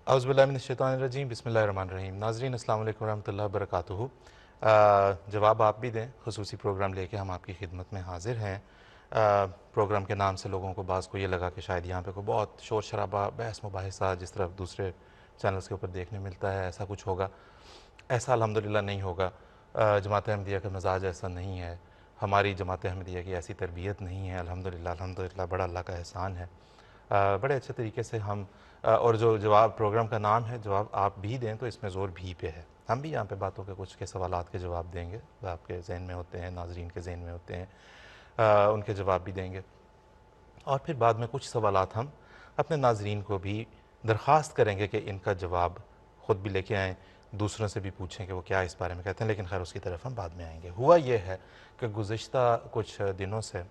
اعوذ باللہ من الشیطان الرجیم، بسم اللہ الرحمن الرحیم۔ ناظرین السلام علیکم ورحمۃ اللہ وبرکاتہ۔ جواب آپ بھی دیں، خصوصی پروگرام لے کے ہم آپ کی خدمت میں حاضر ہیں۔ پروگرام کے نام سے لوگوں کو بعض کو یہ لگا کہ شاید یہاں پہ کوئی بہت شور شرابہ، بحث مباحثہ جس طرح دوسرے چینلز کے اوپر دیکھنے ملتا ہے ایسا کچھ ہوگا۔ ایسا الحمدللہ نہیں ہوگا۔ جماعت احمدیہ کا مزاج ایسا نہیں ہے، ہماری جماعت احمدیہ کی ایسی تربیت نہیں ہے۔ الحمدللہ بڑا اللہ کا احسان ہے۔ بڑے اچھے طریقے سے ہم اور جو جواب پروگرام کا نام ہے جواب آپ بھی دیں، تو اس میں زور بھی پہ ہے۔ ہم بھی یہاں پہ باتوں کے کچھ کے سوالات کے جواب دیں گے، آپ کے ذہن میں ہوتے ہیں، ناظرین کے ذہن میں ہوتے ہیں، ان کے جواب بھی دیں گے۔ اور پھر بعد میں کچھ سوالات ہم اپنے ناظرین کو بھی درخواست کریں گے کہ ان کا جواب خود بھی لے کے آئیں، دوسروں سے بھی پوچھیں کہ وہ کیا اس بارے میں کہتے ہیں، لیکن خیر اس کی طرف ہم بعد میں آئیں گے۔ ہوا یہ ہے کہ گزشتہ کچھ دنوں سے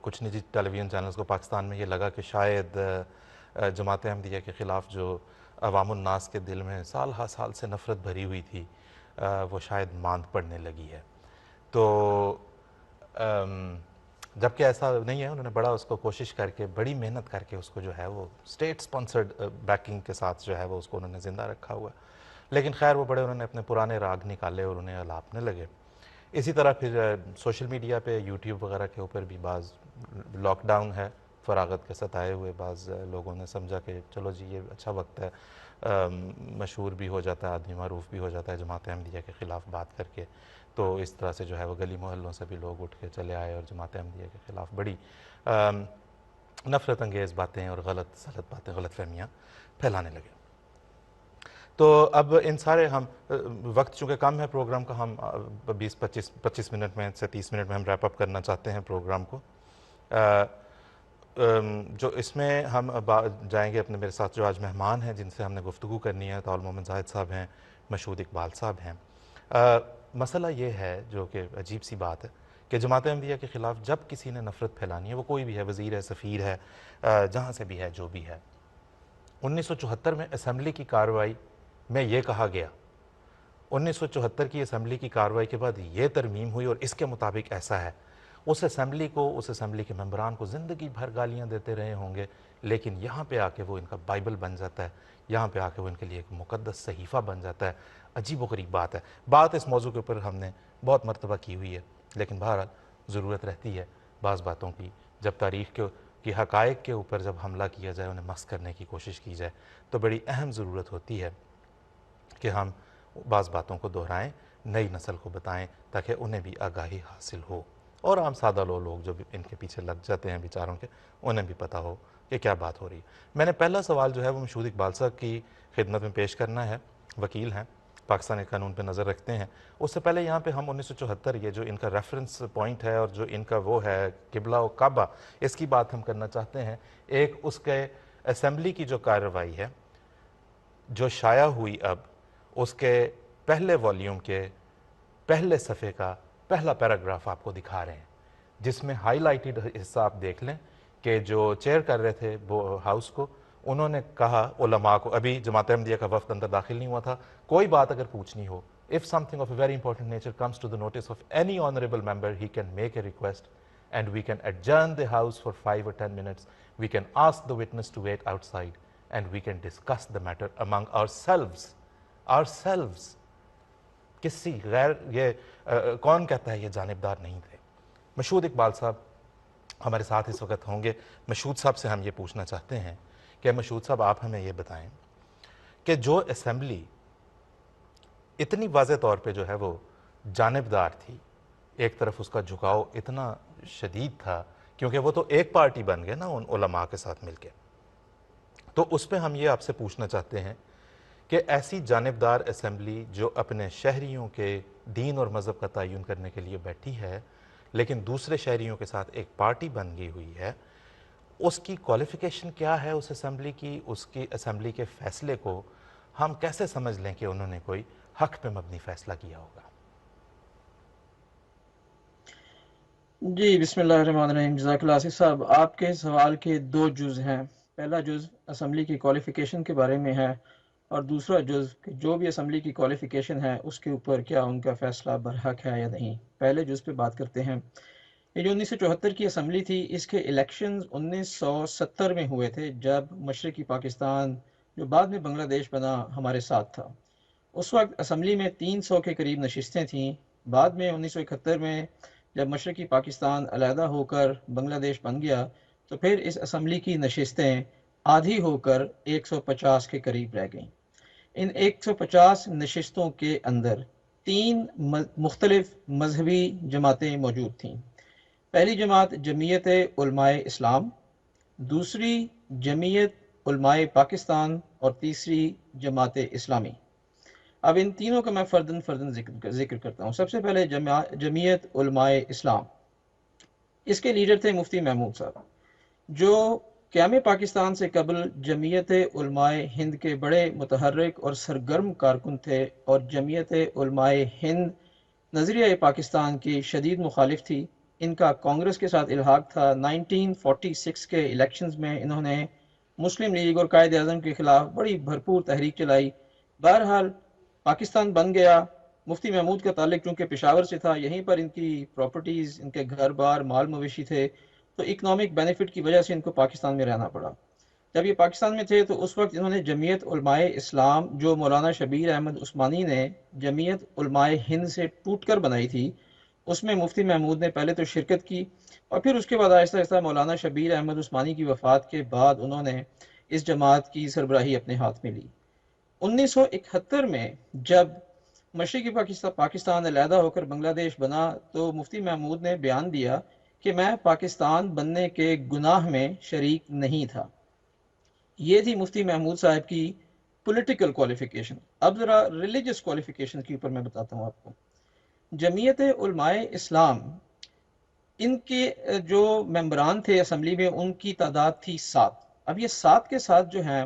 کچھ نجی ٹیلی ویژن چینلز کو پاکستان میں یہ لگا کہ شاید جماعت احمدیہ کے خلاف جو عوام الناس کے دل میں سال ہا سال سے نفرت بھری ہوئی تھی، وہ شاید ماند پڑنے لگی ہے۔ تو جبکہ ایسا نہیں ہے، انہوں نے بڑا اس کو کوشش کر کے، بڑی محنت کر کے اس کو جو ہے وہ اسٹیٹ سپانسرڈ بیکنگ کے ساتھ جو ہے وہ اس کو انہوں نے زندہ رکھا ہوا۔ لیکن خیر وہ بڑے انہوں نے اپنے پرانے راگ نکالے اور انہیں الاپنے لگے۔ اسی طرح پھر سوشل میڈیا پہ یوٹیوب وغیرہ کے اوپر بھی بعض لاک ڈاؤن ہے، فراغت کے ستائے ہوئے بعض لوگوں نے سمجھا کہ چلو جی یہ اچھا وقت ہے، مشہور بھی ہو جاتا ہے آدمی، معروف بھی ہو جاتا ہے جماعت احمدیہ کے خلاف بات کر کے۔ تو اس طرح سے جو ہے وہ گلی محلوں سے بھی لوگ اٹھ کے چلے آئے اور جماعت احمدیہ کے خلاف بڑی نفرت انگیز باتیں اور غلط باتیں، غلط فہمیاں پھیلانے لگے۔ تو اب ان سارے ہم وقت چونکہ کم ہے پروگرام کا، ہم 25 منٹ میں سے 30 منٹ میں ہم ریپ اپ کرنا چاہتے ہیں پروگرام کو۔ جو اس میں ہم جائیں گے اپنے، میرے ساتھ جو آج مہمان ہیں جن سے ہم نے گفتگو کرنی ہے، طاول محمد زاہد صاحب ہیں، مشہود اقبال صاحب ہیں۔ مسئلہ یہ ہے جو کہ عجیب سی بات ہے کہ جماعت احمدیہ کے خلاف جب کسی نے نفرت پھیلانی ہے، وہ کوئی بھی ہے، وزیر ہے، سفیر ہے، جہاں سے بھی ہے، جو بھی ہے۔ 1974 میں اسمبلی کی کارروائی میں یہ کہا گیا، 1974 کی اسمبلی کی کارروائی کے بعد یہ ترمیم ہوئی اور اس کے مطابق ایسا ہے۔ اس اسمبلی کے ممبران کو زندگی بھر گالیاں دیتے رہے ہوں گے، لیکن یہاں پہ آ کے وہ ان کا بائبل بن جاتا ہے، یہاں پہ آ کے وہ ان کے لیے ایک مقدس صحیفہ بن جاتا ہے۔ عجیب و غریب بات ہے۔ بات اس موضوع کے اوپر ہم نے بہت مرتبہ کی ہوئی ہے، لیکن بہرحال ضرورت رہتی ہے بعض باتوں کی، جب تاریخ کی حقائق کے اوپر جب حملہ کیا جائے، انہیں مسخ کرنے کی کوشش کی جائے، تو بڑی اہم ضرورت ہوتی ہے کہ ہم بعض باتوں کو دہرائیں، نئی نسل کو بتائیں، تاکہ انہیں بھی آگاہی حاصل ہو، اور عام سادہ لوگ جو بھی ان کے پیچھے لگ جاتے ہیں بیچاروں کے، انہیں بھی پتہ ہو کہ کیا بات ہو رہی ہے۔ میں نے پہلا سوال جو ہے وہ مشہود اقبال صاحب کی خدمت میں پیش کرنا ہے، وکیل ہیں، پاکستانی قانون پہ نظر رکھتے ہیں۔ اس سے پہلے یہاں پہ ہم 1974 یہ جو ان کا ریفرنس پوائنٹ ہے اور جو ان کا وہ ہے قبلہ و کعبہ، اس کی بات ہم کرنا چاہتے ہیں۔ ایک اس کے اسمبلی کی جو کارروائی ہے جو شائع ہوئی، اب اس کے پہلے والیوم کے پہلے صفحے کا پہلا پیراگراف آپ کو دکھا رہے ہیں، جس میں ہائی لائٹڈ حصہ آپ دیکھ لیں کہ جو چیئر کر رہے تھے ہاؤس کو، انہوں نے کہا علماء کو، ابھی جماعت احمدیہ کا وفد اندر داخل نہیں ہوا تھا، کوئی بات اگر پوچھنی ہو، if something of a very important nature comes to the notice of any honorable member, he can make a request and we can adjourn the house for 5 or 10 minutes. We can ask the witness to wait outside and we can discuss the matter among ourselves. کسی غیر، یہ کون کہتا ہے یہ جانبدار نہیں تھے؟ مشہود اقبال صاحب ہمارے ساتھ اس وقت ہوں گے۔ مشہود صاحب سے ہم یہ پوچھنا چاہتے ہیں کہ مشہود صاحب آپ ہمیں یہ بتائیں کہ جو اسمبلی اتنی واضح طور پہ جو ہے وہ جانبدار تھی، ایک طرف اس کا جھکاؤ اتنا شدید تھا، کیونکہ وہ تو ایک پارٹی بن گئے نا ان علماء کے ساتھ مل کے، تو اس پہ ہم یہ آپ سے پوچھنا چاہتے ہیں کہ ایسی جانبدار اسمبلی جو اپنے شہریوں کے دین اور مذہب کا تعین کرنے کے لیے بیٹھی ہے، لیکن دوسرے شہریوں کے ساتھ ایک پارٹی بن گئی ہوئی ہے، اس کی کوالیفیکیشن کیا ہے اس اسمبلی کی؟ اس کی اسمبلی کے فیصلے کو ہم کیسے سمجھ لیں کہ انہوں نے کوئی حق پہ مبنی فیصلہ کیا ہوگا؟ جی بسم اللہ الرحمن الرحیم۔ جزاک اللہ آصف صاحب، آپ کے سوال کے دو جز ہیں۔ پہلا جز اسمبلی کی کوالیفیکیشن کے بارے میں ہے، اور دوسرا جز کہ جو بھی اسمبلی کی کوالیفیکیشن ہے اس کے اوپر کیا ان کا فیصلہ برحق ہے یا نہیں۔ پہلے جز پہ بات کرتے ہیں۔ یہ جو 1974 کی اسمبلی تھی، اس کے الیکشنز 1970 میں ہوئے تھے، جب مشرقی پاکستان جو بعد میں بنگلہ دیش بنا ہمارے ساتھ تھا۔ اس وقت اسمبلی میں 300 کے قریب نشستیں تھیں۔ بعد میں 1971 میں جب مشرقی پاکستان علیحدہ ہو کر بنگلہ دیش بن گیا تو پھر اس اسمبلی کی نشستیں آدھی ہو کر 150 کے قریب رہ گئیں۔ ان 150 نشستوں کے اندر 3 مختلف مذہبی جماعتیں موجود تھیں۔ پہلی جماعت جمعیت علماء اسلام، دوسری جمعیت علماء پاکستان اور تیسری جماعت اسلامی۔ اب ان تینوں کا میں فردن ذکر کرتا ہوں۔ سب سے پہلے جمعیت علماء اسلام، اس کے لیڈر تھے مفتی محمود صاحب، جو قیام پاکستان سے قبل جمعیت علماء ہند کے بڑے متحرک اور سرگرم کارکن تھے، اور جمعیت علماء ہند نظریہ پاکستان کی شدید مخالف تھی۔ ان کا کانگریس کے ساتھ الحاق تھا۔ 1946 کے الیکشنز میں انہوں نے مسلم لیگ اور قائد اعظم کے خلاف بڑی بھرپور تحریک چلائی۔ بہرحال پاکستان بن گیا۔ مفتی محمود کا تعلق چونکہ پشاور سے تھا، یہیں پر ان کی پراپرٹیز، ان کے گھر بار، مال مویشی تھے، تو اکنامک بینیفٹ کی وجہ سے ان کو پاکستان میں رہنا پڑا۔ جب یہ پاکستان میں تھے تو اس وقت انہوں نے جمعیت علماء اسلام، جو مولانا شبیر احمد عثمانی نے جمعیت علماء ہند سے ٹوٹ کر بنائی تھی، اس میں مفتی محمود نے پہلے تو شرکت کی، اور پھر اس کے بعد آہستہ آہستہ مولانا شبیر احمد عثمانی کی وفات کے بعد انہوں نے اس جماعت کی سربراہی اپنے ہاتھ میں لی۔ 1971 میں جب مشرقی پاکستان علیحدہ ہو کر بنگلہ دیش بنا تو مفتی محمود نے بیان دیا کہ میں پاکستان بننے کے گناہ میں شریک نہیں تھا۔ یہ تھی مفتی محمود صاحب کی پولیٹیکل کوالیفیکیشن۔ اب ذرا ریلیجس کوالیفیکیشن کے اوپر میں بتاتا ہوں آپ کو۔ جمعیت علماء اسلام، ان کے جو ممبران تھے اسمبلی میں، ان کی تعداد تھی 7۔ اب یہ 7 کے ساتھ جو ہیں،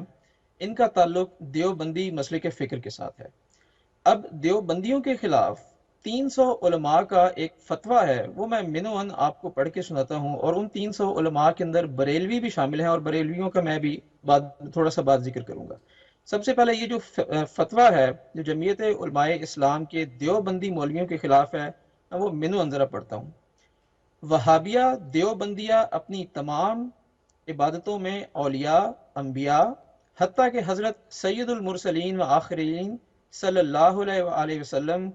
ان کا تعلق دیوبندی مسلک فکر کے ساتھ ہے۔ اب دیوبندیوں کے خلاف 300 علماء کا ایک فتویٰ ہے، وہ میں منوً آپ کو پڑھ کے سناتا ہوں، اور ان 300 علماء کے اندر بریلوی بھی شامل ہیں، اور بریلویوں کا میں بھی تھوڑا سا بات ذکر کروں گا۔ سب سے پہلے یہ جو فتویٰ ہے جو جمعیت علماء اسلام کے دیوبندی مولویوں کے خلاف ہے، میں وہ منوً ذرا پڑھتا ہوں۔ وہابیہ دیوبندیہ اپنی تمام عبادتوں میں اولیاء، انبیاء، حتیٰ کہ حضرت سید المرسلین و آخرین صلی اللہ علیہ وآلہ وسلم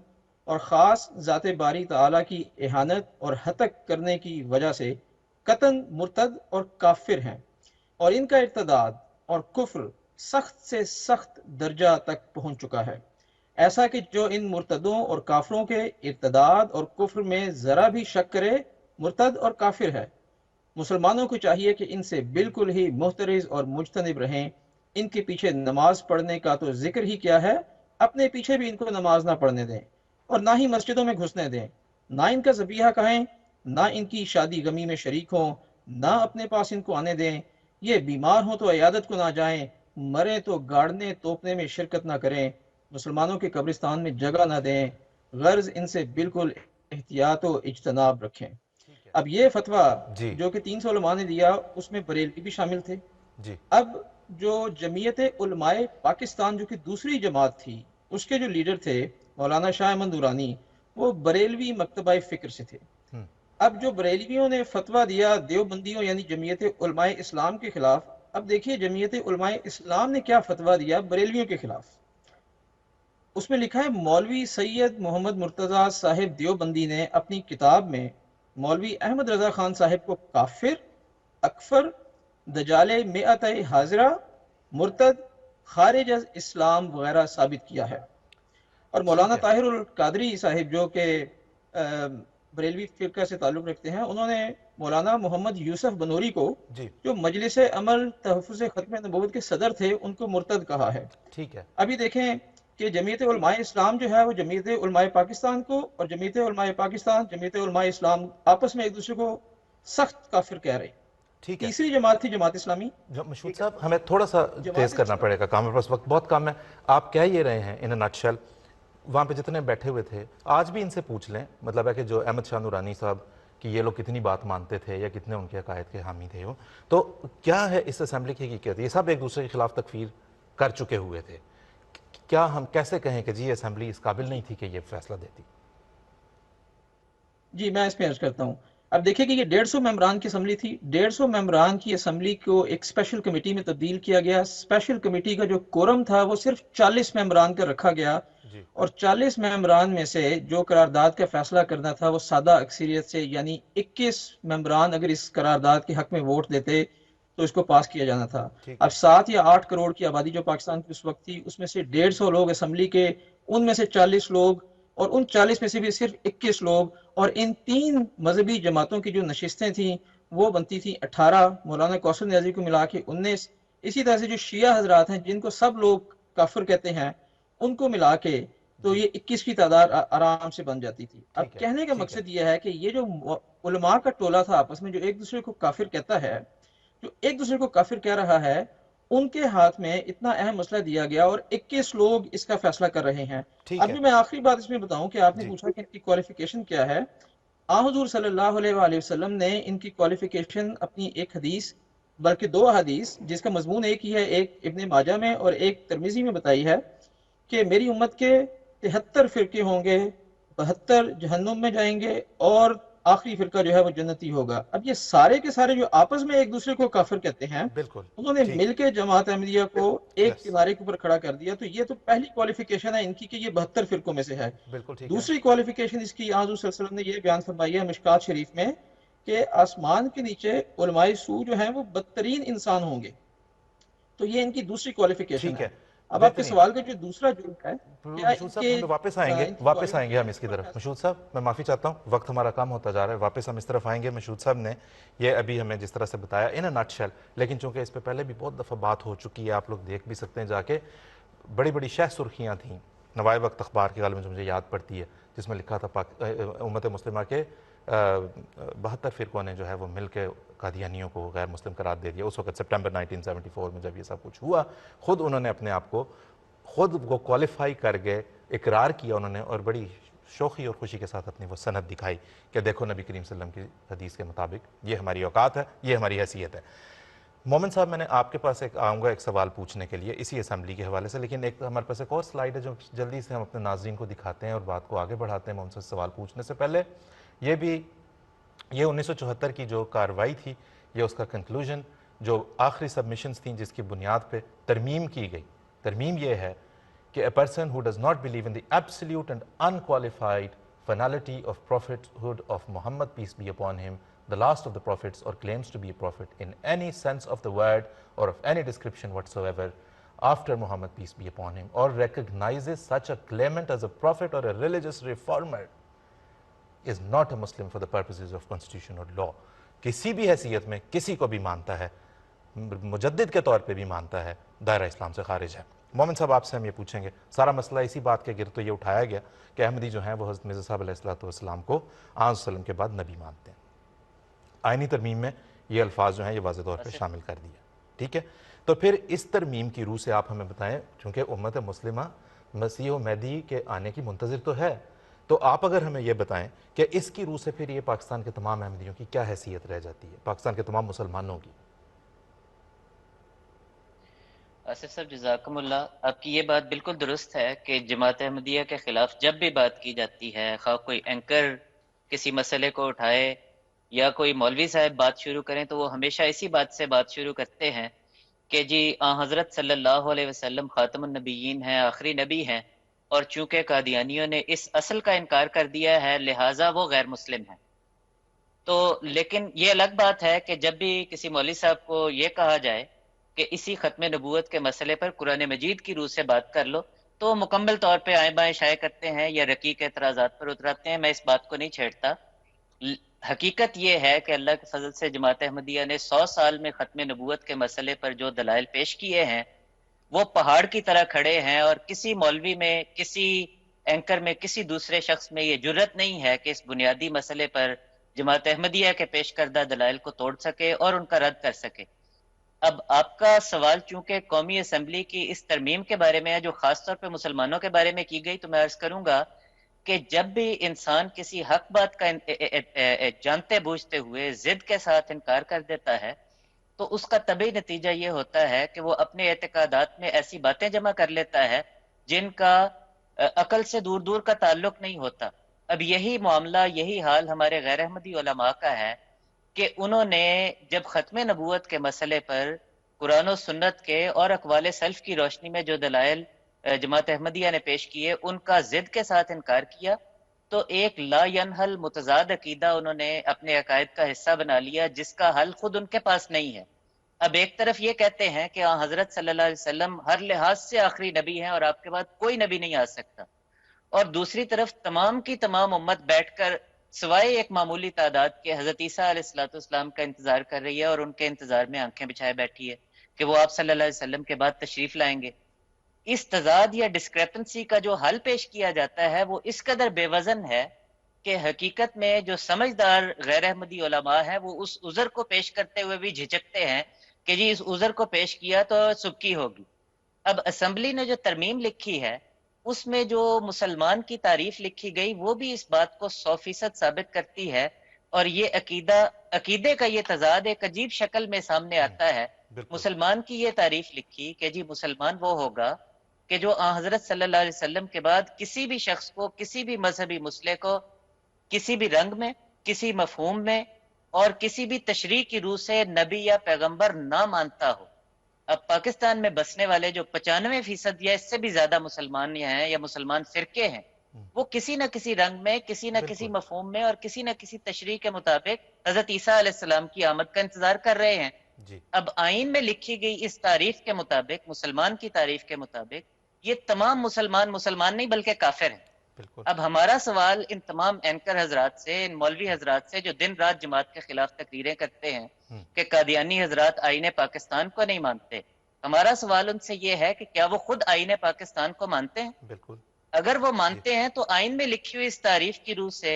اور خاص ذات باری تعالیٰ کی اہانت اور ہتک کرنے کی وجہ سے قطعاً مرتد اور کافر ہیں، اور ان کا ارتداد اور کفر سخت سے سخت درجہ تک پہنچ چکا ہے، ایسا کہ جو ان مرتدوں اور کافروں کے ارتداد اور کفر میں ذرا بھی شک کرے، مرتد اور کافر ہے۔ مسلمانوں کو چاہیے کہ ان سے بالکل ہی محترز اور مجتنب رہیں۔ ان کے پیچھے نماز پڑھنے کا تو ذکر ہی کیا ہے، اپنے پیچھے بھی ان کو نماز نہ پڑھنے دیں، اور نہ ہی مسجدوں میں گھسنے دیں، نہ ان کا ذبیحہ کہیں، نہ ان کی شادی غمی میں شریک ہوں، نہ اپنے پاس ان کو آنے دیں۔ یہ بیمار ہوں تو عیادت کو نہ جائیں، مریں تو گاڑنے توپنے میں شرکت نہ کریں، مسلمانوں کے قبرستان میں جگہ نہ دیں، غرض ان سے بالکل احتیاط و اجتناب رکھیں۔ اب یہ فتویٰ جی جو کہ 300 علماء نے دیا، اس میں بریلوی بھی شامل تھے۔ جی اب جو جمعیت علماء پاکستان جو کہ دوسری جماعت تھی، اس کے جو لیڈر تھے مولانا شاہ احمد درانی، وہ بریلوی مکتبہ فکر سے تھے۔ اب جو بریلویوں نے فتویٰ دیا دیوبندیوں یعنی جمعیت علماء اسلام کے خلاف، اب دیکھیے جمعیت علماء اسلام نے کیا فتویٰ دیا بریلویوں کے خلاف۔ اس میں لکھا ہے مولوی سید محمد مرتضیٰ صاحب دیوبندی نے اپنی کتاب میں مولوی احمد رضا خان صاحب کو کافر، اکفر، دجال مئت حاضرہ، مرتد، خارج از اسلام وغیرہ ثابت کیا ہے۔ اور مولانا طاہر القادری صاحب جو کہ بریلوی فرقہ سے تعلق رکھتے ہیں، انہوں نے مولانا محمد یوسف بنوری کو جو مجلس عمل تحفظ ختم نبوت کے صدر تھے، ان کو مرتد کہا ہے۔ ٹھیک ہے۔ ابھی دیکھیں کہ جمعیت علماء اسلام جو ہے وہ جمعیت علماء پاکستان کو اور جمعیت علماء پاکستان جمعیت علماء اسلام آپس میں ایک دوسرے کو سخت کافر کہہ رہے۔ ٹھیک ہے۔ تیسری جماعت تھی جماعت اسلامی۔ مشہود صاحب ہمیں تھوڑا سا تیز کرنا پڑے گا، کام پاس وقت بہت کم ہے۔ آپ کہہ یہ رہے ہیں ان نٹ شیل، وہاں پہ جتنے بیٹھے ہوئے تھے آج بھی ان سے پوچھ لیں، مطلب ہے کہ جو احمد شاہ نورانی صاحب کہ یہ لوگ کتنی بات مانتے تھے یا کتنے ان کے عقائد کے حامی تھے وہ، تو کیا ہے اس اسمبلی کی حقیقت؟ یہ سب ایک دوسرے کے خلاف تکفیر کر چکے ہوئے تھے، کیا ہم کیسے کہیں کہ جی یہ اسمبلی اس قابل نہیں تھی کہ یہ فیصلہ دیتی؟ جی میں اس پہ عرض کرتا ہوں۔ اب دیکھیں کہ یہ 150 ممبران کی اسمبلی تھی، 150 ممبران کی اسمبلی کو ایک اسپیشل کمیٹی میں تبدیل کیا گیا، اسپیشل کمیٹی کا جو کورم تھا وہ صرف 40 ممبران کا رکھا گیا، جی اور 40 ممبران میں سے جو قرارداد کا فیصلہ کرنا تھا وہ سادہ اکثریت سے، یعنی 21 ممبران اگر اس قرارداد کے حق میں ووٹ دیتے تو اس کو پاس کیا جانا تھا۔ ٹھیک اب ہے 7 یا 8 کروڑ کی آبادی جو پاکستان کی اس وقت تھی، اس میں سے 150 لوگ اسمبلی کے، ان میں سے 40 لوگ، اور ان 40 میں سے بھی صرف 21 لوگ، اور ان 3 مذہبی جماعتوں کی جو نشستیں تھیں وہ بنتی تھیں 18، مولانا کوثر نیازی کو ملا کے 19، اسی طرح سے جو شیعہ حضرات ہیں جن کو سب لوگ کافر کہتے ہیں ان کو ملا کے تو جی یہ 21 کی تعداد آرام سے بن جاتی تھی۔ اب ٹھیک ہے کہنے کا ٹھیک ہے مقصد یہ ہے کہ یہ جو علماء کا ٹولہ تھا آپس میں جو ایک دوسرے کو کافر کہتا ہے، جو ایک دوسرے کو کافر کہہ رہا ہے، ان کے ہاتھ میں اتنا اہم مسئلہ دیا گیا اور 21 لوگ اس کا فیصلہ کر رہے ہیں۔ ٹھیک ہے ابھی میں آخری بات اس میں بتاؤں کہ آپ نے جی پوچھا کہ ان کی کوالیفیکیشن کیا ہے۔ حضور صلی اللہ علیہ وآلہ وسلم نے ان کی کوالیفیکیشن اپنی ایک حدیث، بلکہ 2 حدیث جس کا مضمون ایک ہی ہے، ایک ابن ماجہ میں اور ایک ترمذی میں بتائی ہے کہ میری امت کے 73 فرقے ہوں گے، 72 جہنم میں جائیں گے اور آخری فرقہ جو ہے وہ جنتی ہوگا۔ اب یہ سارے کے سارے جو آپس میں ایک دوسرے کو کافر کہتے ہیں، بالکل انہوں نے ٹھیک مل کے جماعت احمدیہ کو ایک یس کنارے کے اوپر کھڑا کر دیا، تو یہ تو پہلی کوالیفیکیشن ہے ان کی کہ یہ 72 فرقوں میں سے ہے۔ بالکل ٹھیک ہے دوسری کوالیفیکیشن اس کی حضور صلی اللہ علیہ وسلم نے یہ بیان فرمائی ہے مشکات شریف میں کہ آسمان کے نیچے علماء سو جو ہیں وہ بدترین انسان ہوں گے، تو یہ ان کی دوسری کوالیفیکیشن ٹھیک ہے۔ ہے اب آپ کے بہترین سوال کا جو دوسرا جرم ہے، کیا ان مشہور صاحب کے ہم واپس آئیں گے ان کی واپس آئیں گے ہم کوالیفیکیشن اس کی پر طرف۔ فیصلہ؟ مشہور صاحب میں معافی چاہتا ہوں، وقت ہمارا کم ہوتا جا رہا ہے، واپس ہم اس طرف آئیں گے۔ مشہور صاحب نے یہ ابھی ہمیں جس طرح سے بتایا ان اے نٹ شیل، لیکن چونکہ اس پہ پہلے بھی بہت دفعہ بات ہو چکی ہے، آپ لوگ دیکھ بھی سکتے ہیں جا کے، بڑی بڑی شہ سرخیاں تھیں نوائے وقت اخبار کی غالباً جو مجھے یاد پڑتی ہے، جس میں لکھا تھا امت مسلمہ کے 72 فرقوں نے جو ہے وہ مل کے قادیانیوں کو غیر مسلم قرار دے دیا۔ اس وقت سپٹمبر 1974 میں جب یہ سب کچھ ہوا، خود انہوں نے اپنے آپ کو خود وہ کوالیفائی کر گئے، اقرار کیا انہوں نے، اور بڑی شوخی اور خوشی کے ساتھ اپنی وہ سند دکھائی کہ دیکھو نبی کریم صلی اللہ علیہ وسلم کی حدیث کے مطابق یہ ہماری اوقات ہے، یہ ہماری حیثیت ہے۔ مومن صاحب میں نے آپ کے پاس آؤں گا ایک سوال پوچھنے کے لیے اسی اسمبلی کے حوالے سے، لیکن ایک ہمارے پاس ایک اور سلائیڈ ہے جو جلدی سے ہم اپنے ناظرین کو دکھاتے ہیں اور بات کو آگے بڑھاتے ہیں۔ مومن صاحب سوال پوچھنے سے پہلے یہ 1974 کی جو کارروائی تھی، یہ اس کا کنکلوژن، جو آخری سبمیشنز تھیں جس کی بنیاد پہ ترمیم کی گئی، ترمیم یہ ہے کہ a person who does not believe in the absolute and unqualified finality of prophethood of Muhammad, peace be upon him, the last of the prophets, or claims to be a prophet in any sense of the word or of any description whatsoever after Muhammad, peace be upon him, or recognizes such a claimant as a prophet or a religious reformer is not a Muslim for the purposes of constitution or law. کسی بھی حیثیت میں کسی کو بھی مانتا ہے، مجدد کے طور پہ بھی مانتا ہے، دائرہ اسلام سے خارج ہے۔ مومن صاحب آپ سے ہم یہ پوچھیں گے، سارا مسئلہ اسی بات کے گرد تو یہ اٹھایا گیا کہ احمدی جو ہیں وہ حضرت مرزا صاحب علیہ السلام کو آن وسلم کے بعد نبی مانتے ہیں۔ آئینی ترمیم میں یہ الفاظ جو ہیں یہ واضح طور پہ شامل کر دیا، ٹھیک ہے؟ تو پھر اس ترمیم کی روح سے آپ ہمیں بتائیں، چونکہ امت مسلمہ مسیح و مہدی کے آنے کی منتظر تو ہے، تو آپ اگر ہمیں یہ بتائیں کہ اس کی روح سے پھر یہ پاکستان کے تمام احمدیوں کی کیا حیثیت رہ جاتی ہے، پاکستان کے تمام مسلمانوں کی؟ آصف صاحب جزاکم اللہ، آپ کی یہ بات بالکل درست ہے کہ جماعت احمدیہ کے خلاف جب بھی بات کی جاتی ہے، خواہ کوئی اینکر کسی مسئلے کو اٹھائے یا کوئی مولوی صاحب بات شروع کریں، تو وہ ہمیشہ اسی بات سے بات شروع کرتے ہیں کہ جی حضرت صلی اللہ علیہ وسلم خاتم النبیین ہیں، آخری نبی ہیں، اور چونکہ قادیانیوں نے اس اصل کا انکار کر دیا ہے لہٰذا وہ غیر مسلم ہیں۔ تو لیکن یہ الگ بات ہے کہ جب بھی کسی مولوی صاحب کو یہ کہا جائے کہ اسی ختم نبوت کے مسئلے پر قرآن مجید کی روح سے بات کر لو، تو وہ مکمل طور پہ آئیں بائیں شائع کرتے ہیں یا رقیق اعتراضات پر اتراتے ہیں۔ میں اس بات کو نہیں چھیڑتا، حقیقت یہ ہے کہ اللہ کے فضل سے جماعت احمدیہ نے 100 سال میں ختم نبوت کے مسئلے پر جو دلائل پیش کیے ہیں وہ پہاڑ کی طرح کھڑے ہیں، اور کسی مولوی میں، کسی اینکر میں، کسی دوسرے شخص میں یہ جرت نہیں ہے کہ اس بنیادی مسئلے پر جماعت احمدیہ کے پیش کردہ دلائل کو توڑ سکے اور ان کا رد کر سکے۔ اب آپ کا سوال چونکہ قومی اسمبلی کی اس ترمیم کے بارے میں ہے جو خاص طور پہ مسلمانوں کے بارے میں کی گئی، تو میں عرض کروں گا کہ جب بھی انسان کسی حق بات کا جانتے بوجھتے ہوئے ضد کے ساتھ انکار کر دیتا ہے، تو اس کا طبعی نتیجہ یہ ہوتا ہے کہ وہ اپنے اعتقادات میں ایسی باتیں جمع کر لیتا ہے جن کا عقل سے دور دور کا تعلق نہیں ہوتا۔ اب یہی معاملہ، یہی حال ہمارے غیر احمدی علماء کا ہے کہ انہوں نے جب ختم نبوت کے مسئلے پر قرآن و سنت کے اور اقوال سلف کی روشنی میں جو دلائل جماعت احمدیہ نے پیش کیے ان کا ضد کے ساتھ انکار کیا، تو ایک لا ینحل متضاد عقیدہ انہوں نے اپنے عقائد کا حصہ بنا لیا جس کا حل خود ان کے پاس نہیں ہے۔ اب ایک طرف یہ کہتے ہیں کہ حضرت صلی اللہ علیہ وسلم ہر لحاظ سے آخری نبی ہیں اور آپ کے بعد کوئی نبی نہیں آ سکتا، اور دوسری طرف تمام کی تمام امت بیٹھ کر سوائے ایک معمولی تعداد کے حضرت عیسیٰ علیہ الصلوۃ والسلام کا انتظار کر رہی ہے اور ان کے انتظار میں آنکھیں بچھائے بیٹھی ہے کہ وہ آپ صلی اللہ علیہ وسلم کے بعد تشریف لائیں گے۔ اس تضاد یا ڈسکریپنسی کا جو حل پیش کیا جاتا ہے وہ اس قدر بے وزن ہے کہ حقیقت میں جو سمجھدار غیر احمدی علماء ہیں وہ اس عذر کو پیش کرتے ہوئے بھی جھجکتے ہیں کہ جی اس عذر کو پیش کیا تو سبکی ہوگی۔ اب اسمبلی نے جو ترمیم لکھی ہے اس میں جو مسلمان کی تعریف لکھی گئی وہ بھی اس بات کو 100% ثابت کرتی ہے، اور یہ عقیدے کا یہ تضاد ایک عجیب شکل میں سامنے آتا ہے۔ بالکل مسلمان کی یہ تعریف لکھی کہ جی مسلمان وہ ہوگا کہ جو حضرت صلی اللہ علیہ وسلم کے بعد کسی بھی شخص کو، کسی بھی مذہبی مسئلے کو، کسی بھی رنگ میں، کسی مفہوم میں اور کسی بھی تشریح کی روح سے نبی یا پیغمبر نہ مانتا ہو۔ اب پاکستان میں بسنے والے جو 95% یا اس سے بھی زیادہ مسلمان ہیں یا مسلمان فرقے ہیں، وہ کسی نہ کسی رنگ میں، کسی نہ کسی بالکل مفہوم میں اور کسی نہ کسی تشریح کے مطابق حضرت عیسیٰ علیہ السلام کی آمد کا انتظار کر رہے ہیں۔ جی اب آئین میں لکھی گئی اس تعریف کے مطابق، مسلمان کی تعریف کے مطابق، یہ تمام مسلمان نہیں بلکہ کافر ہیں۔ بالکل اب ہمارا سوال ان تمام اینکر حضرات سے، ان مولوی حضرات سے جو دن رات جماعت کے خلاف تقریریں کرتے ہیں کہ قادیانی حضرات آئین پاکستان کو نہیں مانتے، ہمارا سوال ان سے یہ ہے کہ کیا وہ خود آئین پاکستان کو مانتے ہیں؟ بالکل اگر وہ مانتے ہیں تو آئین میں لکھی ہوئی اس تعریف کی روح سے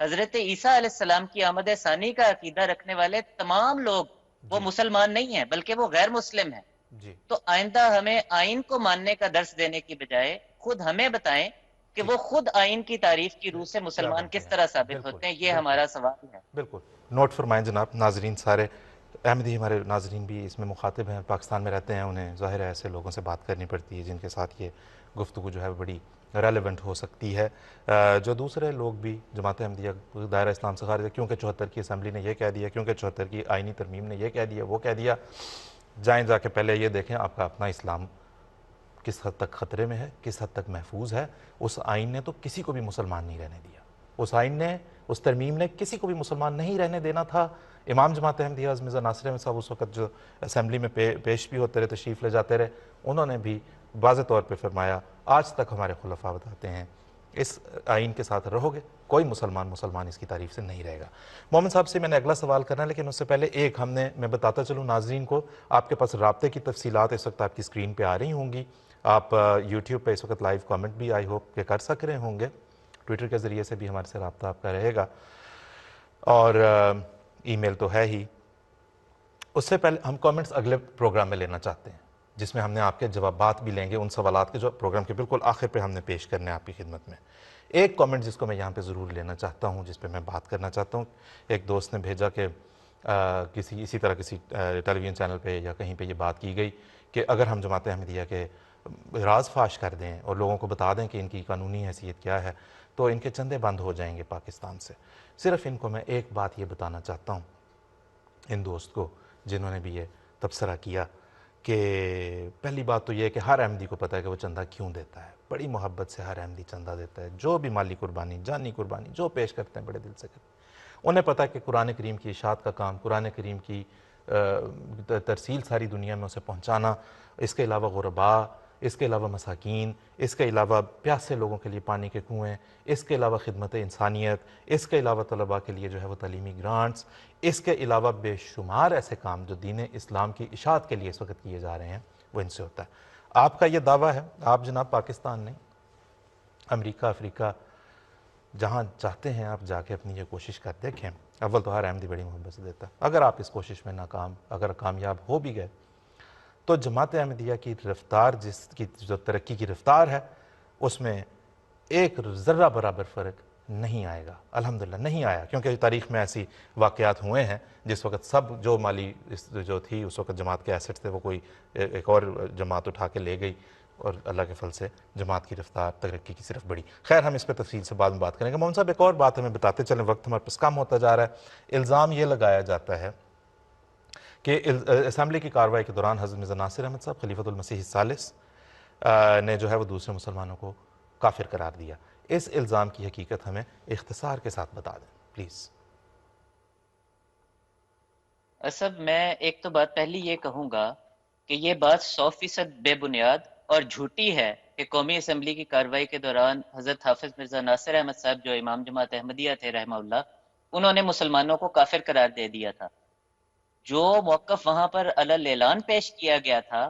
حضرت عیسیٰ علیہ السلام کی آمد ثانی کا عقیدہ رکھنے والے تمام لوگ وہ مسلمان نہیں ہیں بلکہ وہ غیر مسلم ہیں۔ جی تو آئندہ ہمیں آئین کو ماننے کا درس دینے کی بجائے خود ہمیں بتائیں کہ وہ خود آئین کی تعریف کی روح سے مسلمان کس طرح ثابت ہوتے ہیں۔ یہ ہمارا سوال ہے۔ بالکل نوٹ فرمائیں جناب۔ ناظرین سارے احمدی ہمارے ناظرین بھی اس میں مخاطب ہیں، پاکستان میں رہتے ہیں، انہیں ظاہر ہے ایسے لوگوں سے بات کرنی پڑتی ہے جن کے ساتھ یہ گفتگو جو ہے بڑی ریلیونٹ ہو سکتی ہے۔ جو دوسرے لوگ بھی جماعت احمدیہ دائرہ اسلام سے خارج ہے، کیونکہ 74 کی اسمبلی نے یہ کہہ دیا، کیونکہ 74 کی آئینی ترمیم نے یہ کہہ دیا، وہ کہہ دیا، جائیں جا کے پہلے یہ دیکھیں آپ کا اپنا اسلام کس حد تک خطرے میں ہے، کس حد تک محفوظ ہے۔ اس آئین نے تو کسی کو بھی مسلمان نہیں رہنے دیا، اس آئین نے، اس ترمیم نے کسی کو بھی مسلمان نہیں رہنے دینا تھا۔ امام جماعت احمدیہ حضرت مرزا ناصر احمد صاحب اس وقت جو اسمبلی میں پیش بھی ہوتے رہے، تشریف لے جاتے رہے، انہوں نے بھی واضح طور پہ فرمایا آج تک ہمارے خلفاء بتاتے ہیں اس آئین کے ساتھ رہو گے کوئی مسلمان اس کی تعریف سے نہیں رہے گا۔ محمد صاحب سے میں نے اگلا سوال کرنا ہے، لیکن اس سے پہلے ایک میں بتاتا چلوں ناظرین کو، آپ کے پاس رابطے کی تفصیلات اس وقت آپ کی اسکرین پہ آ رہی ہوں گی۔ آپ یوٹیوب پہ اس وقت لائیو کامنٹ بھی آئی ہوپ کہ کر سک رہے ہوں گے، ٹویٹر کے ذریعے سے بھی ہمارے سے رابطہ آپ کا رہے گا، اور ای میل تو ہے ہی۔ اس سے پہلے ہم کامنٹس اگلے پروگرام میں لینا چاہتے ہیں جس میں ہم نے آپ کے جوابات بھی لیں گے ان سوالات کے جو پروگرام کے بالکل آخر پہ ہم نے پیش کرنے آپ کی خدمت میں۔ ایک کامنٹ جس کو میں یہاں پہ ضرور لینا چاہتا ہوں، جس پہ میں بات کرنا چاہتا ہوں، ایک دوست نے بھیجا کہ اسی طرح کسی ٹیلی ویژن چینل پہ یا کہیں پہ یہ بات کی گئی کہ اگر ہم جماعت احمدیہ کے راز فاش کر دیں اور لوگوں کو بتا دیں کہ ان کی قانونی حیثیت کیا ہے تو ان کے چندے بند ہو جائیں گے پاکستان سے۔ صرف ان کو میں ایک بات یہ بتانا چاہتا ہوں، ان دوست کو جنہوں نے بھی یہ تبصرہ کیا، کہ پہلی بات تو یہ ہے کہ ہر احمدی کو پتہ ہے کہ وہ چندہ کیوں دیتا ہے، بڑی محبت سے ہر احمدی چندہ دیتا ہے، جو بھی مالی قربانی، جانی قربانی جو پیش کرتے ہیں بڑے دل سے کرتے ہیں۔ انہیں پتہ ہے کہ قرآن کریم کی اشاعت کا کام، قرآن کریم کی ترسیل ساری دنیا میں اسے پہنچانا، اس کے علاوہ غرباء، اس کے علاوہ مساکین، اس کے علاوہ پیاسے لوگوں کے لیے پانی کے کنویں، اس کے علاوہ خدمت انسانیت، اس کے علاوہ طلباء کے لیے جو ہے وہ تعلیمی گرانٹس، اس کے علاوہ بے شمار ایسے کام جو دین اسلام کی اشاعت کے لیے اس وقت کیے جا رہے ہیں، وہ ان سے ہوتا ہے۔ آپ کا یہ دعویٰ ہے، آپ جناب پاکستان نہیں، امریکہ، افریقہ، جہاں چاہتے ہیں آپ جا کے اپنی یہ کوشش کر دیکھیں۔ اول تو ہر احمدی بڑی محبت سے دیتا ہے، اگر آپ اس کوشش میں اگر کامیاب ہو بھی گئے تو جماعت احمدیہ کی رفتار، جس کی جو ترقی کی رفتار ہے، اس میں ایک ذرہ برابر فرق نہیں آئے گا، الحمدللہ نہیں آیا، کیونکہ تاریخ میں ایسی واقعات ہوئے ہیں جس وقت سب جو مالی جو تھی اس وقت جماعت کے ایسٹ تھے وہ کوئی ایک اور جماعت اٹھا کے لے گئی، اور اللہ کے فضل سے جماعت کی رفتار ترقی کی صرف بڑی. خیر ہم اس پہ تفصیل سے بعد میں بات کریں گے. محمد صاحب ایک اور بات ہمیں بتاتے چلیں, وقت ہمارے پاس کم ہوتا جا رہا ہے. الزام یہ لگایا جاتا ہے کہ اسمبلی کی کارروائی کے دوران حضرت مرزا ناصر احمد صاحب خلیفۃ المسیح الثالث نے جو ہے وہ دوسرے مسلمانوں کو کافر قرار دیا. اس الزام کی حقیقت ہمیں اختصار کے ساتھ بتا دیں پلیز. اسب میں ایک تو بات پہلی یہ کہوں گا کہ یہ بات 100% بے بنیاد اور جھوٹی ہے کہ قومی اسمبلی کی کارروائی کے دوران حضرت حافظ مرزا ناصر احمد صاحب جو امام جماعت احمدیہ تھے رحمہ اللہ, انہوں نے مسلمانوں کو کافر قرار دے دیا تھا. جو موقف وہاں پر علل اعلان پیش کیا گیا تھا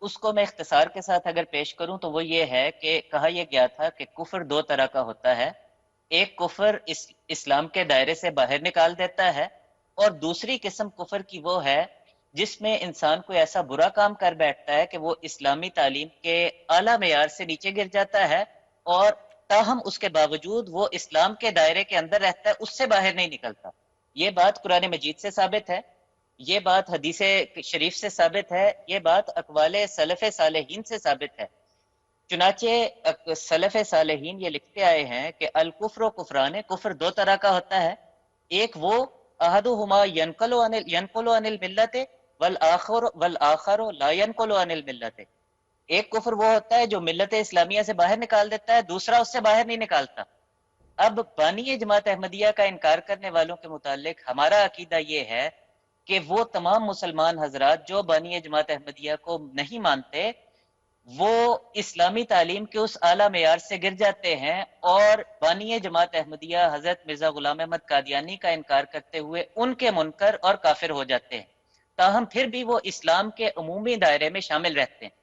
اس کو میں اختصار کے ساتھ اگر پیش کروں تو وہ یہ ہے کہ کہا یہ گیا تھا کہ کفر دو طرح کا ہوتا ہے. ایک کفر اسلام کے دائرے سے باہر نکال دیتا ہے, اور دوسری قسم کفر کی وہ ہے جس میں انسان کوئی ایسا برا کام کر بیٹھتا ہے کہ وہ اسلامی تعلیم کے اعلیٰ معیار سے نیچے گر جاتا ہے, اور تاہم اس کے باوجود وہ اسلام کے دائرے کے اندر رہتا ہے, اس سے باہر نہیں نکلتا. یہ بات قرآن مجید سے ثابت ہے, یہ بات حدیث شریف سے ثابت ہے, یہ بات اقوال سلف صالحین سے ثابت ہے. چنانچہ سلف صالحین یہ لکھتے آئے ہیں کہ الکفر و کفران, کفر دو طرح کا ہوتا ہے. ایک وہ احدہما ینقل عن الملت والآخر لا ینقل عن الملت. ایک کفر وہ ہوتا ہے جو ملت اسلامیہ سے باہر نکال دیتا ہے, دوسرا اس سے باہر نہیں نکالتا. اب بانی جماعت احمدیہ کا انکار کرنے والوں کے متعلق ہمارا عقیدہ یہ ہے کہ وہ تمام مسلمان حضرات جو بانی جماعت احمدیہ کو نہیں مانتے وہ اسلامی تعلیم کے اس اعلیٰ معیار سے گر جاتے ہیں, اور بانی جماعت احمدیہ حضرت مرزا غلام احمد قادیانی کا انکار کرتے ہوئے ان کے منکر اور کافر ہو جاتے ہیں, تاہم پھر بھی وہ اسلام کے عمومی دائرے میں شامل رہتے ہیں.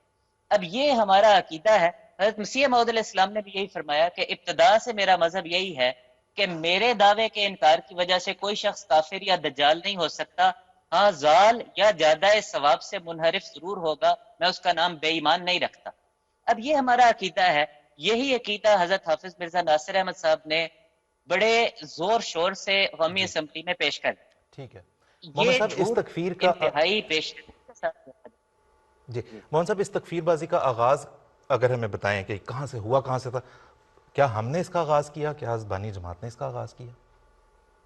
اب یہ ہمارا عقیدہ ہے. حضرت مسیح موعود علیہ السلام نے بھی یہی فرمایا کہ ابتدا سے میرا مذہب یہی ہے کہ میرے دعوے کے انکار کی وجہ سے کوئی شخص کافر یا دجال نہیں ہو سکتا. ہاں زال یا زیادہ ثواب سے منحرف ضرور ہوگا, میں اس کا نام بے ایمان نہیں رکھتا. اب یہ ہمارا عقیدہ ہے. یہی عقیدہ حضرت حافظ مرزا ناصر احمد صاحب نے بڑے زور شور سے قومی اسمبلی میں پیش کر. ٹھیک ہے محمد صاحب, اس تکفیر کا انتہائی پیش جی محمد صاحب, اس تکفیر بازی کا آغاز اگر ہمیں بتائیں کہ کہاں سے ہوا, کہاں سے تھا, کیا ہم نے اس کا آغاز کیا, کیا بانی جماعت نے اس کا آغاز کیا؟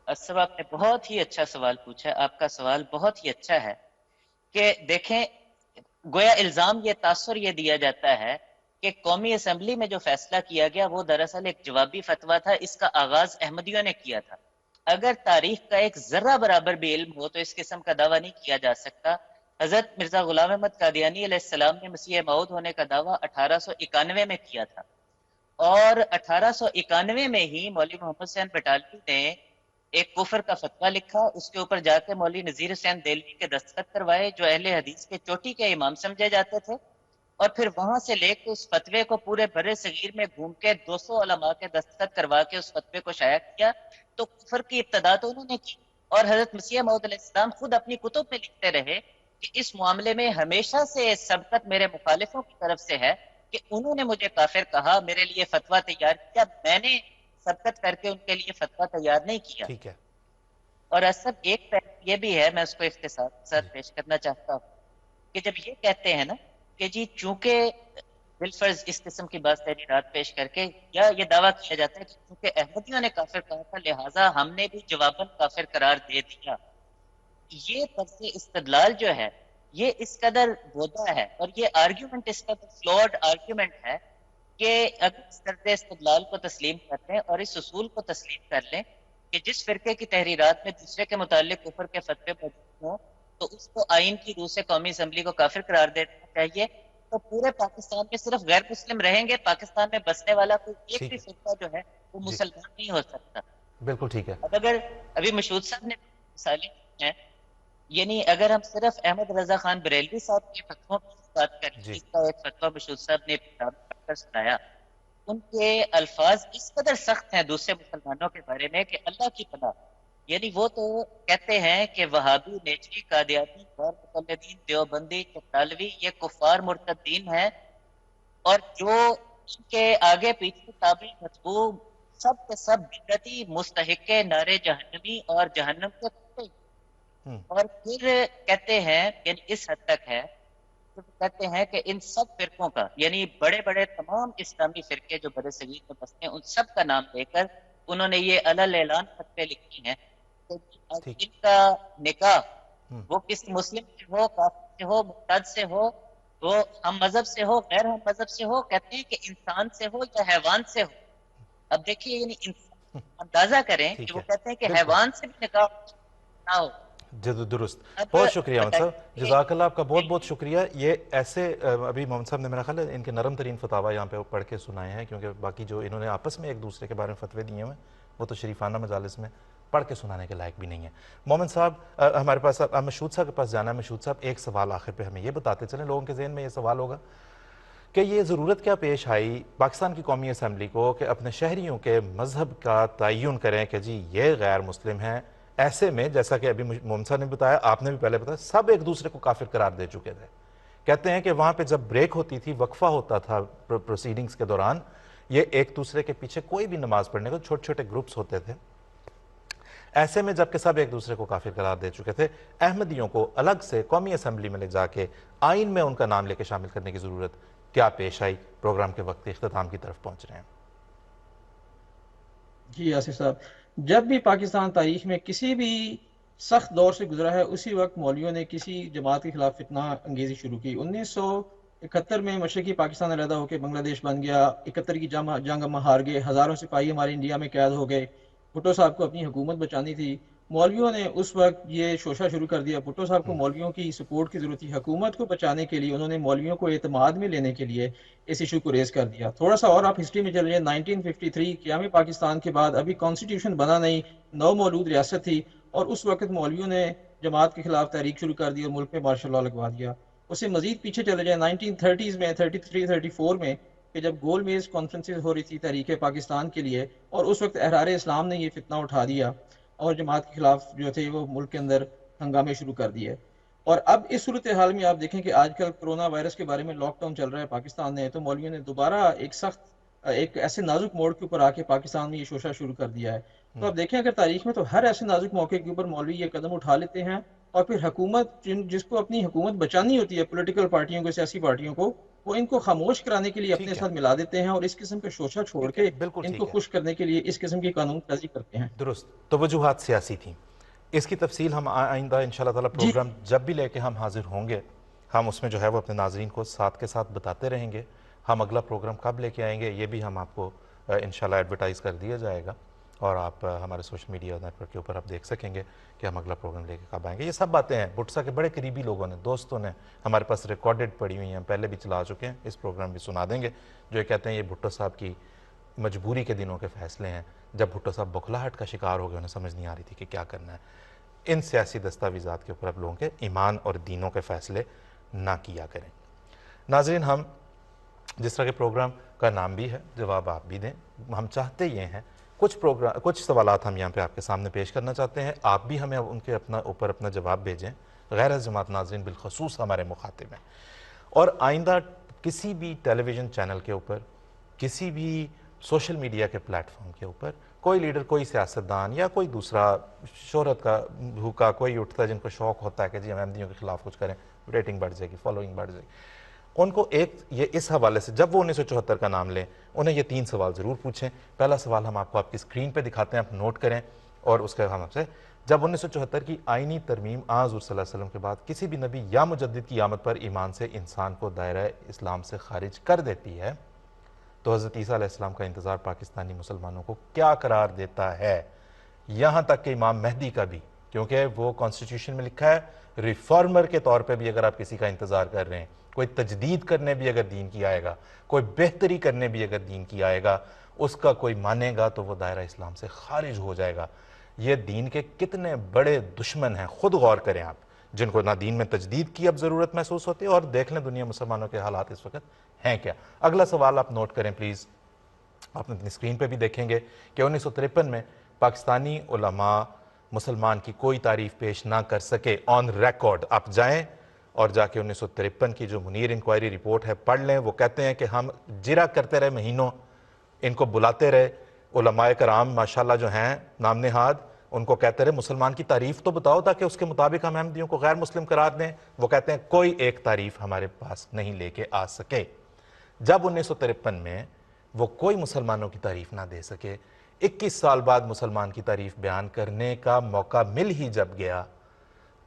اسب آپ نے بہت ہی اچھا سوال پوچھا. آپ کا سوال بہت ہی اچھا ہے کہ دیکھیں, گویا الزام یہ تاثر یہ دیا جاتا ہے کہ قومی اسمبلی میں جو فیصلہ کیا گیا وہ دراصل ایک جوابی فتویٰ تھا. اس کا آغاز احمدیوں نے کیا تھا. اگر تاریخ کا ایک ذرہ برابر بھی علم ہو تو اس قسم کا دعویٰ نہیں کیا جا سکتا. حضرت مرزا غلام احمد قادیانی علیہ السلام نے مسیح موعود ہونے کا دعویٰ 1891 میں کیا تھا, اور 1891 میں ہی مولوی محمد حسین بٹالوی نے ایک کفر کا فتویٰ لکھا. اس کے اوپر جا کے مولوی نذیر حسین دہلوی کے دستخط کروائے جو اہل حدیث کے چوٹی کے امام سمجھے جاتے تھے, اور پھر وہاں سے لے کے اس فتوے کو پورے برے صغیر میں گھوم کے 200 علماء کے دستخط کروا کے اس فتوے کو شائع کیا. تو کفر کی ابتدا تو انہوں نے کی, اور حضرت مسیح موعود علیہ السلام خود اپنی کتب میں لکھتے رہے کہ اس معاملے میں ہمیشہ سے سبقت میرے مخالفوں کی طرف سے ہے کہ انہوں نے مجھے کافر کہا, میرے لیے فتویٰ تیار کیا, میں نے سبقت کر کے ان کے لیے فتویٰ تیار نہیں کیا. ٹھیک ہے. اور اصل ایک پہلو یہ بھی ہے, میں اس کو اختصار کے ساتھ پیش کرنا چاہتا ہوں کہ جب یہ کہتے ہیں نا کہ جی چونکہ بالفرض اس قسم کی بات تحریرات پیش کر کے یا یہ دعویٰ کیا جاتا ہے کہ چونکہ احمدیوں نے کافر کہا تھا لہٰذا ہم نے بھی جواباً کافر قرار دے دیا. یہ طرز استدلال جو ہے یہ اس قدر بودا ہے, اور یہ آرگیومنٹ اس قدر فلوڈ آرگیومنٹ ہے کہ اگر اس طرز استدلال کو تسلیم کر لیں اور اس اصول کو تسلیم کر لیں کہ جس فرقے کی تحریرات میں دوسرے کے متعلق کفر کے فتوے موجود ہوں تو اس کو آئین کی روح سے قومی اسمبلی کو کافر قرار دینا چاہیے, تو پورے پاکستان میں صرف غیر مسلم رہیں گے, پاکستان میں بسنے والا کوئی ایک بھی فرقہ جو ہے وہ مسلمان نہیں ہو سکتا. بالکل ٹھیک ہے. اب اگر ابھی مشہود صاحب نے مثالیں ہیں, یعنی اگر ہم صرف احمد رضا خان بریلوی صاحب کے فتووں کی بات کریں, جس کا ایک فتویٰ مشہود صاحب نے پڑھ کر سنایا, ان کے الفاظ اس قدر سخت ہیں دوسرے مسلمانوں کے بارے میں کہ اللہ کی پناہ. یعنی وہ تو کہتے ہیں کہ وہابی, نیچوی, قادیانی, غیر مقلدین, دیوبندی, چتالوی یہ کفار مرتدین ہیں, اور جو ان کے آگے پیچھے تابع مطبوع سب کے سب بدعتی مستحق نارے جہنمی اور جہنم کے کتے. اور پھر کہتے ہیں یعنی اس حد تک ہے وہ کہتے ہیں کہ ان سب فرقوں کا، یعنی بڑے بڑے تمام اسلامی فرقے جو برِ صغیر میں بستے ہیں، ان سب کا نام لے کر انہوں نے یہ علل اعلان فتوے لکھی ہیں کہ ٹھیک. ان کا نکاح ہم. وہ کسی مسلم سے ہو، کافر سے ہو، مرتد سے ہو، وہ ہم مذہب سے ہو، غیر ہم مذہب سے ہو، کہتے ہیں کہ انسان سے ہو یا حیوان سے ہو. اب دیکھیے یعنی اندازہ کریں کہ ٹھیک وہ ہے. کہتے ہیں کہ بالکل حیوان سے بھی نکاح نہ ہو. درست. اب بہت شکریہ محمد صاحب، بتائیے جزاک اللہ آپ کا بہت بہت کہ شکریہ. یہ ایسے ابھی محمد صاحب نے میرا خیال ہے ان کے نرم ترین فتاوی یہاں پہ پڑھ کے سنائے ہیں، کیونکہ باقی جو انہوں نے آپس میں ایک دوسرے کے بارے میں فتوے دیے ہوئے وہ تو شریفانہ مجالس میں پڑھ کے سنانے کے لائق بھی نہیں ہے. محمد صاحب ہمارے پاس اب مشہود صاحب کے پاس جانا ہے. مشہود صاحب ایک سوال آخر پہ ہمیں یہ بتاتے چلیں، لوگوں کے ذہن میں یہ سوال ہوگا کہ یہ ضرورت کیا پیش آئی پاکستان کی قومی اسمبلی کو کہ اپنے شہریوں کے مذہب کا تعین کریں کہ جی یہ غیر مسلم ہیں. ایسے میں جیسا کہ ابھی محمد صاحب نے بتایا، آپ نے بھی پہلے بتایا، سب ایک دوسرے کو کافر قرار دے چکے تھے. کہتے ہیں کہ وہاں پہ جب بریک ہوتی تھی، وقفہ ہوتا تھا پروسیڈنگز کے دوران، یہ ایک دوسرے کے پیچھے کوئی بھی نماز پڑھنے کو چھوٹے چھوٹے گروپس ہوتے تھے. ایسے میں جب کہ سب ایک دوسرے کو کافر قرار دے چکے تھے، احمدیوں کو الگ سے قومی اسمبلی میں لے جا کے آئین میں ان کا نام لے کے شامل کرنے کی ضرورت کیا پیش آئی؟ پروگرام کے وقت اختتام کی طرف پہنچ رہے ہیں. جی آصف صاحب، جب بھی پاکستان تاریخ میں کسی بھی سخت دور سے گزرا ہے، اسی وقت مولویوں نے کسی جماعت کے خلاف فتنہ انگیزی شروع کی. 1971 میں مشرقی پاکستان علیحدہ ہو کے بنگلہ دیش بن گیا. 71 کی جنگ ہم ہار گئے، ہزاروں سپاہی ہمارے انڈیا میں قید ہو گئے. بھٹو صاحب کو اپنی حکومت بچانی تھی. مولویوں نے اس وقت یہ شوشہ شروع کر دیا. بھٹو صاحب کو مولویوں کی سپورٹ کی ضرورت تھی. حکومت کو بچانے کے لیے انہوں نے مولویوں کو اعتماد میں لینے کے لیے اس ایشو کو ریز کر دیا. تھوڑا سا اور آپ ہسٹری میں چل جائیں، 1953 قیام پاکستان کے بعد ابھی کانسٹیٹیوشن بنا نہیں، نو مولود ریاست تھی، اور اس وقت مولویوں نے جماعت کے خلاف تحریک شروع کر دی اور ملک میں مارشل لاء لگوا دیا. اس سے مزید پیچھے چلے جائیں 1930s میں، 33 34 میں، کہ جب گول میز کانفرنسز ہو رہی تھی تحریک پاکستان کے لیے، اور اس وقت احرار اسلام نے یہ فتنہ اٹھا دیا اور جماعت کے خلاف جو تھے وہ ملک کے اندر ہنگامے شروع کر دیے. اور اب اس صورتحال میں آپ دیکھیں کہ آج کل کرونا وائرس کے بارے میں لاک ڈاؤن چل رہا ہے پاکستان میں، تو مولویوں نے دوبارہ ایک ایسے نازک موڑ کے اوپر آ کے پاکستان میں یہ شوشہ شروع کر دیا ہے. تو آپ دیکھیں اگر تاریخ میں تو ہر ایسے نازک موقع کے اوپر مولوی یہ قدم اٹھا لیتے ہیں، اور پھر حکومت جس کو اپنی حکومت بچانی ہوتی ہے، پولیٹیکل پارٹیوں کو، سیاسی پارٹیوں کو، وہ ان کو خاموش کرانے کے لیے اپنے ٹھیک ہے. ساتھ ملا دیتے ہیں اور اس قسم کا شوشہ چھوڑ ٹھیک ہے، کے بالکل ان کو ٹھیک ہے. خوش کرنے کے لیے اس قسم کی قانون سازی کرتے ہیں. درست. توجہات سیاسی تھیں. اس کی تفصیل ہم آئندہ انشاءاللہ تعالی جی پروگرام جب بھی لے کے ہم حاضر ہوں گے، ہم اس میں جو ہے وہ اپنے ناظرین کو ساتھ کے ساتھ بتاتے رہیں گے. ہم اگلا پروگرام کب لے کے آئیں گے یہ بھی ہم آپ کو انشاءاللہ ایڈورٹائز کر دیا جائے گا، اور آپ ہمارے سوشل میڈیا نیٹ ورک کے اوپر آپ دیکھ سکیں گے کہ ہم اگلا پروگرام لے کے کب آئیں گے. یہ سب باتیں ہیں بھٹ صاحب کے بڑے قریبی لوگوں نے، دوستوں نے ہمارے پاس ریکارڈڈ پڑی ہوئی ہیں، ہم پہلے بھی چلا چکے ہیں، اس پروگرام بھی سنا دیں گے، جو یہ کہتے ہیں یہ بھٹو صاحب کی مجبوری کے دنوں کے فیصلے ہیں، جب بھٹو صاحب بخلاہٹ کا شکار ہو گئے، انہیں سمجھ نہیں آ رہی تھی کہ کیا کرنا ہے. ان سیاسی دستاویزات کے اوپر اب لوگوں کے ایمان اور دینوں کے فیصلے نہ کیا کریں. ناظرین، ہم جس طرح کے پروگرام کا نام بھی ہے، جواب آپ بھی دیں. ہم چاہتے یہ ہیں کچھ سوالات ہم یہاں پہ آپ کے سامنے پیش کرنا چاہتے ہیں، آپ بھی ہمیں ان کے اوپر اپنا جواب بھیجیں. غیر از جماعت ناظرین بالخصوص ہمارے مخاطب ہیں، اور آئندہ کسی بھی ٹیلی ویژن چینل کے اوپر، کسی بھی سوشل میڈیا کے پلیٹ فارم کے اوپر کوئی لیڈر، کوئی سیاستدان یا کوئی دوسرا شہرت کا بھوکا کوئی اٹھتا ہے جن کو شوق ہوتا ہے کہ جی ہم احمدیوں کے خلاف کچھ کریں، ریٹنگ بڑھ جائے گی، فالوئنگ بڑھ جائے گی، ان کو یہ اس حوالے سے جب وہ 1974 کا نام لیں انہیں یہ 3 سوال ضرور پوچھیں. پہلا سوال ہم آپ کو آپ کی اسکرین پہ دکھاتے ہیں، آپ نوٹ کریں، اور اس کا ہم آپ سے جب 1974 کی آئینی ترمیم حضور صلی اللہ علیہ وسلم کے بعد کسی بھی نبی یا مجدد کی آمد پر ایمان سے انسان کو دائرہ اسلام سے خارج کر دیتی ہے، تو حضرت عیسیٰ علیہ السلام کا انتظار پاکستانی مسلمانوں کو کیا قرار دیتا ہے؟ یہاں تک کہ امام مہدی کا بھی، کیونکہ وہ کانسٹیٹیوشن میں لکھا ہے ریفارمر کے طور پہ بھی اگر آپ کسی کا انتظار کر رہے ہیں، کوئی تجدید کرنے بھی اگر دین کی آئے گا، کوئی بہتری کرنے بھی اگر دین کی آئے گا، اس کا کوئی مانے گا تو وہ دائرہ اسلام سے خارج ہو جائے گا. یہ دین کے کتنے بڑے دشمن ہیں، خود غور کریں آپ، جن کو نہ دین میں تجدید کی اب ضرورت محسوس ہوتی ہے، اور دیکھ لیں دنیا مسلمانوں کے حالات اس وقت ہیں کیا. اگلا سوال آپ نوٹ کریں پلیز، آپ اپنی اسکرین پہ بھی دیکھیں گے کہ 1953 میں پاکستانی علماء مسلمان کی کوئی تعریف پیش نہ کر سکے آن ریکارڈ. آپ جائیں اور جا کے 1953 کی جو منیر انکوائری رپورٹ ہے پڑھ لیں. وہ کہتے ہیں کہ ہم جرا کرتے رہے مہینوں، ان کو بلاتے رہے، علماء کرام ماشاءاللہ جو ہیں نام نہاد ان کو کہتے رہے مسلمان کی تعریف تو بتاؤ تاکہ اس کے مطابق ہم احمدیوں کو غیر مسلم قرار دیں. وہ کہتے ہیں کوئی ایک تعریف ہمارے پاس نہیں لے کے آ سکے. جب 1953 میں وہ کوئی مسلمانوں کی تعریف نہ دے سکے, 21 سال بعد مسلمان کی تعریف بیان کرنے کا موقع مل ہی جب گیا,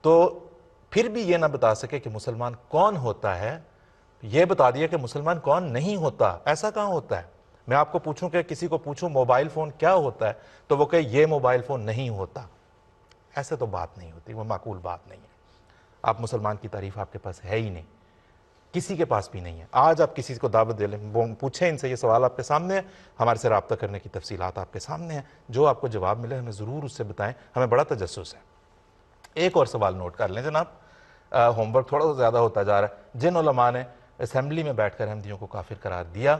تو پھر بھی یہ نہ بتا سکے کہ مسلمان کون ہوتا ہے, یہ بتا دیا کہ مسلمان کون نہیں ہوتا. ایسا کہاں ہوتا ہے؟ میں آپ کو پوچھوں کہ کسی کو پوچھوں موبائل فون کیا ہوتا ہے تو وہ کہے یہ موبائل فون نہیں ہوتا. ایسے تو بات نہیں ہوتی, وہ معقول بات نہیں ہے. آپ مسلمان کی تعریف آپ کے پاس ہے ہی نہیں, کسی کے پاس بھی نہیں ہے. آج آپ کسی کو دعوت دے لیں, وہ پوچھیں ان سے, یہ سوال آپ کے سامنے ہے, ہمارے سے رابطہ کرنے کی تفصیلات آپ کے سامنے ہیں, جو آپ کو جواب ملے ہمیں ضرور اس سے بتائیں, ہمیں بڑا تجسس ہے. ایک اور سوال نوٹ کر لیں جناب, ہوم ورک تھوڑا سا زیادہ ہوتا جا رہا ہے. جن علماء نے اسمبلی میں بیٹھ کر احمدیوں کو کافر قرار دیا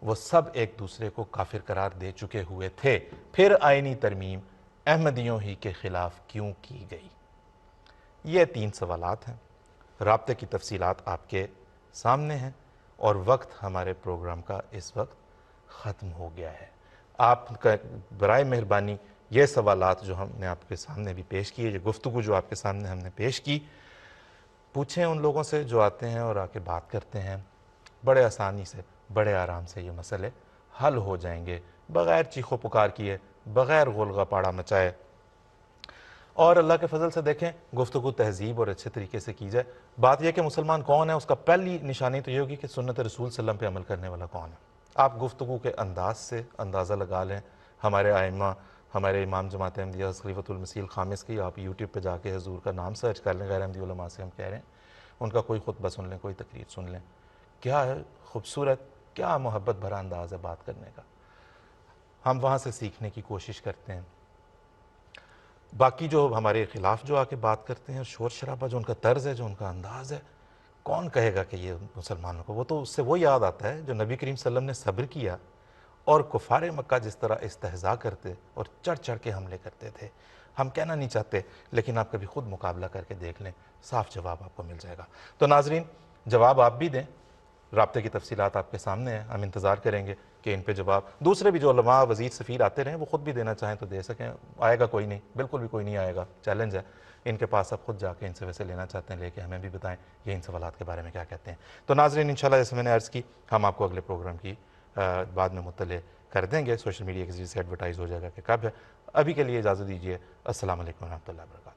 وہ سب ایک دوسرے کو کافر قرار دے چکے ہوئے تھے, پھر آئینی ترمیم احمدیوں ہی کے خلاف کیوں کی گئی؟ یہ 3 سوالات ہیں. رابطے کی تفصیلات آپ کے سامنے ہیں اور وقت ہمارے پروگرام کا اس وقت ختم ہو گیا ہے. آپ کا برائے مہربانی یہ سوالات جو ہم نے آپ کے سامنے بھی پیش کیے, یہ گفتگو جو آپ کے سامنے ہم نے پیش کی, پوچھیں ان لوگوں سے جو آتے ہیں اور آ کے بات کرتے ہیں. بڑے آسانی سے, بڑے آرام سے یہ مسئلے حل ہو جائیں گے, بغیر چیخ و پکار کیے, بغیر غولغہ پاڑا مچائے. اور اللہ کے فضل سے دیکھیں گفتگو تہذیب اور اچھے طریقے سے کی جائے. بات یہ کہ مسلمان کون ہے, اس کا پہلی نشانی تو یہ ہوگی کہ سنت رسول صلی اللہ علیہ وسلم پہ عمل کرنے والا کون ہے. آپ گفتگو کے انداز سے اندازہ لگا لیں. ہمارے ائمہ, ہمارے امام جماعت احمدیہ خلیفۃ المسیح الخامس کی آپ یوٹیوب پہ جا کے حضور کا نام سرچ کر لیں, غیر احمدی علماء سے ہم کہہ رہے ہیں, ان کا کوئی خطبہ سن لیں, کوئی تقریر سن لیں. کیا ہے خوبصورت, کیا محبت بھرا انداز ہے بات کرنے کا. ہم وہاں سے سیکھنے کی کوشش کرتے ہیں. باقی جو ہمارے خلاف جو آ کے بات کرتے ہیں, شور شرابہ, جو ان کا طرز ہے, جو ان کا انداز ہے, کون کہے گا کہ یہ مسلمانوں کو, وہ تو اس سے وہ یاد آتا ہے جو نبی کریم صلی اللہ علیہ وسلم نے صبر کیا اور کفار مکہ جس طرح استہزاء کرتے اور چڑھ چڑھ کے حملے کرتے تھے. ہم کہنا نہیں چاہتے, لیکن آپ کبھی خود مقابلہ کر کے دیکھ لیں, صاف جواب آپ کو مل جائے گا. تو ناظرین, جواب آپ بھی دیں, رابطے کی تفصیلات آپ کے سامنے ہیں, ہم انتظار کریں گے کہ ان پہ جواب دوسرے بھی جو علماء وزیر سفیر آتے رہیں وہ خود بھی دینا چاہیں تو دے سکیں. آئے گا کوئی نہیں, بالکل بھی کوئی نہیں آئے گا, چیلنج ہے. ان کے پاس آپ خود جا کے ان سے ویسے لینا چاہتے ہیں, لے کے ہمیں بھی بتائیں یہ ان سوالات کے بارے میں کیا کہتے ہیں. تو ناظرین انشاءاللہ جیسے میں نے عرض کی, ہم آپ کو اگلے پروگرام کی بعد میں مطلع کر دیں گے. سوشل میڈیا کے ذریعے سے ایڈورٹائز ہو جائے گا کہ کب ہے. ابھی کے لیے اجازت دیجیے. السلام علیکم ورحمۃ اللہ وبرکاتہ.